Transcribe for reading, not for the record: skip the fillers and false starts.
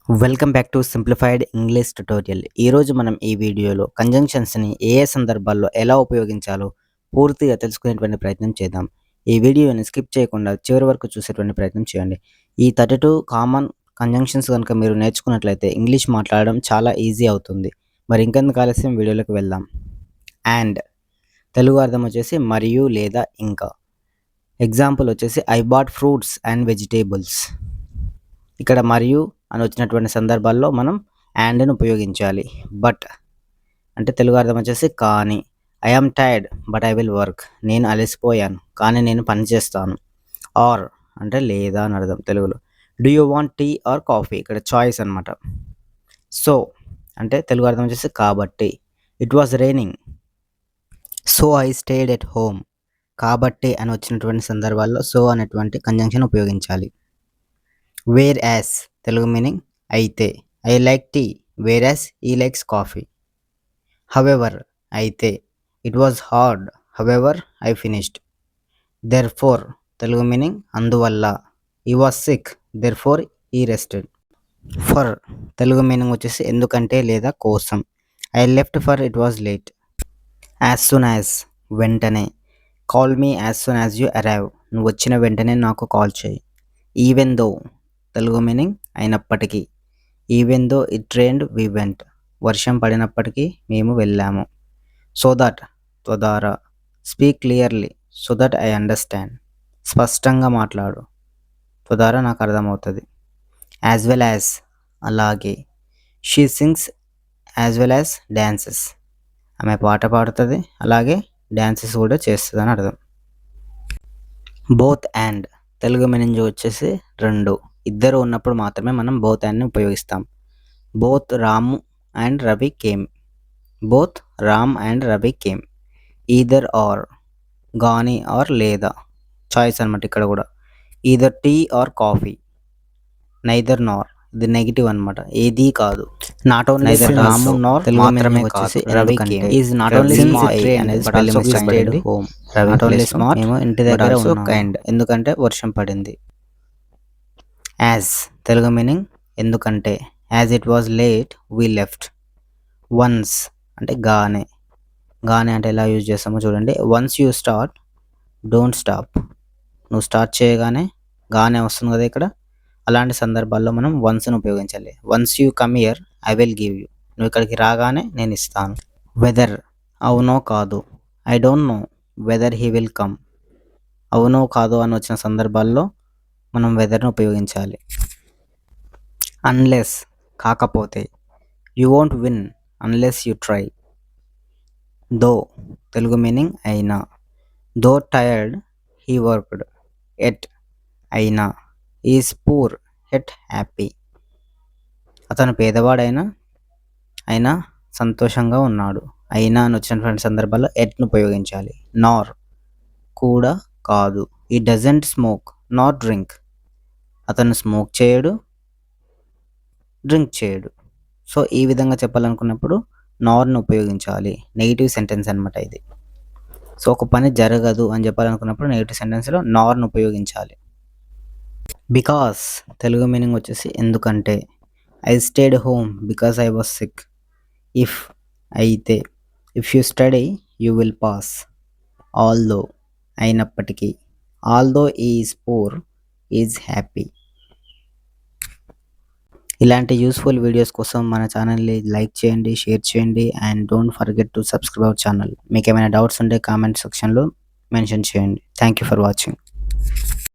Welcome back to simplified English tutorial. ఈరోజు మనం ఈ వీడియోలో కంజంక్షన్స్ని ఏ ఏ సందర్భాల్లో ఎలా ఉపయోగించాలో పూర్తిగా తెలుసుకునేటువంటి ప్రయత్నం చేద్దాం. ఈ వీడియోని స్కిప్ చేయకుండా చివరి వరకు చూసేటువంటి ప్రయత్నం చేయండి. ఈ 32 కామన్ కంజంక్షన్స్ కనుక మీరు నేర్చుకున్నట్లయితే ఇంగ్లీష్ మాట్లాడడం చాలా ఈజీ అవుతుంది. మరి ఇంకెందుకు ఆలస్యం, వీడియోలోకి వెళ్దాం. అండ్ తెలుగు అర్థం వచ్చేసి మరియు లేదా ఇంకా. ఎగ్జాంపుల్ వచ్చేసి I bought fruits and vegetables. ఇక్కడ మరియు అని వచ్చినటువంటి సందర్భాల్లో మనం అండ్ని ఉపయోగించాలి. బట్ అంటే తెలుగు అర్థం వచ్చేసి కానీ. I am tired but I will work. నేను అలసిపోయాను కానీ నేను పని చేస్తాను. ఆర్ అంటే లేదా అని అర్థం తెలుగులో. Do you want tea or coffee? ఇక్కడ చాయిస్ అనమాట. సో అంటే తెలుగు అర్థం వచ్చేసి కాబట్టి. It was raining so I stayed at home. కాబట్టి అని వచ్చినటువంటి సందర్భాల్లో సో అనేటువంటి కంజంక్షన్ ఉపయోగించాలి. వేర్ యాజ్ తెలుగు మీనింగ్ అయితే. I like tea whereas he likes coffee. However అయితే. It was hard however I finished. Therefore Telugu meaning అందువల్ల. He was sick therefore he rested. For Telugu meaning వచ్చేసి ఎందుకంటే లేదా కోసం. I left for it was late. As soon as వెంటనే. Call me as soon as you arrive. నువ్వు వచ్చిన వెంటనే నాకు కాల్ చేయి. ఈవెన్ దో తెలుగు మీనింగ్ అయినప్పటికీ. Even though it rained we went. వర్షం పడినప్పటికీ మేము వెళ్ళాము. సో దట్ తద్వారా. Speak clearly so that I understand. స్పష్టంగా మాట్లాడు తద్వారా నాకు అర్థమవుతుంది. యాజ్ వెల్ యాజ్ అలాగే. She sings as well as dances. ఆమె పాట పాడుతుంది అలాగే డ్యాన్సెస్ కూడా చేస్తుంది అని అర్థం. బోత్ అండ్ తెలుగు మీనింగ్ వచ్చేసి రెండు. ఇద్దరు ఉన్నప్పుడు మాత్రమే మనం బోత్ అండ్ని ఉపయోగిస్తాం. Both Ramu and Ravi came. Both Ram and Ravi came. Either or గాని ఆర్ లేదా. చాయిస్ అనమాట ఇక్కడ కూడా. Either tea or coffee. Neither nor ఇది నెగిటివ్ అనమాట, ఏది కాదు. నాట్ ఓన్లీ రాము నార్ మాత్రమే కాదు. Ravi came is not only smart అనేది హోమ్. నాట్ ఓన్లీ స్మార్ట్ మేము ఇంటి దగ్గర ఉన్నాం. కైండ్ ఎందుకంటే వర్షం పడింది. యాజ్ తెలుగు మీనింగ్ ఎందుకంటే. As it was late we left. Once అంటే గానే. గానే అంటే ఎలా యూజ్ చేస్తామో చూడండి. Once you start don't stop. నువ్వు స్టార్ట్ చేయగానే గానే వస్తుంది కదా ఇక్కడ. అలాంటి సందర్భాల్లో మనం వన్స్ని ఉపయోగించాలి. Once you come here I will give you. నువ్వు ఇక్కడికి రాగానే నేను ఇస్తాను. వెదర్ అవునో కాదు. I don't know whether he will come. అవునో కాదు అని వచ్చిన సందర్భాల్లో మనం వెదర్ని ఉపయోగించాలి. అన్లెస్ కాకపోతే. You won't win unless you try. Though Telugu meaning అయినా. దో టైర్డ్ హీ వర్క్డ్. ఎట్ అయినా. Is poor at happy. అతను పేదవాడైనా సంతోషంగా ఉన్నాడు. అయినా అని వచ్చినటువంటి సందర్భాల్లో ఎట్ను ఉపయోగించాలి. నార్ కూడా కాదు. ఈ డజంట్ స్మోక్ నాట్ డ్రింక్. అతను స్మోక్ చేయడు డ్రింక్ చేయడు. సో ఈ విధంగా చెప్పాలనుకున్నప్పుడు నార్ను ఉపయోగించాలి. నెగిటివ్ సెంటెన్స్ అనమాట ఇది. సో ఒక పని జరగదు అని చెప్పాలనుకున్నప్పుడు నెగిటివ్ సెంటెన్స్లో నార్ను ఉపయోగించాలి. బికాస్ తెలుగు మీనింగ్ వచ్చేసి ఎందుకంటే. I stayed home because I was sick. If అయితే. If you study you will pass. Although అయినప్పటికీ. Although is poor is happy. ఇలాంటి యూస్ఫుల్ వీడియోస్ కోసం మన ఛానల్ని లైక్ చేయండి, షేర్ చేయండి and don't forget to subscribe our channel. మీకు ఏమైనా డౌట్స్ ఉంటే కామెంట్ సెక్షన్లో మెన్షన్ చేయండి. Thank you for watching.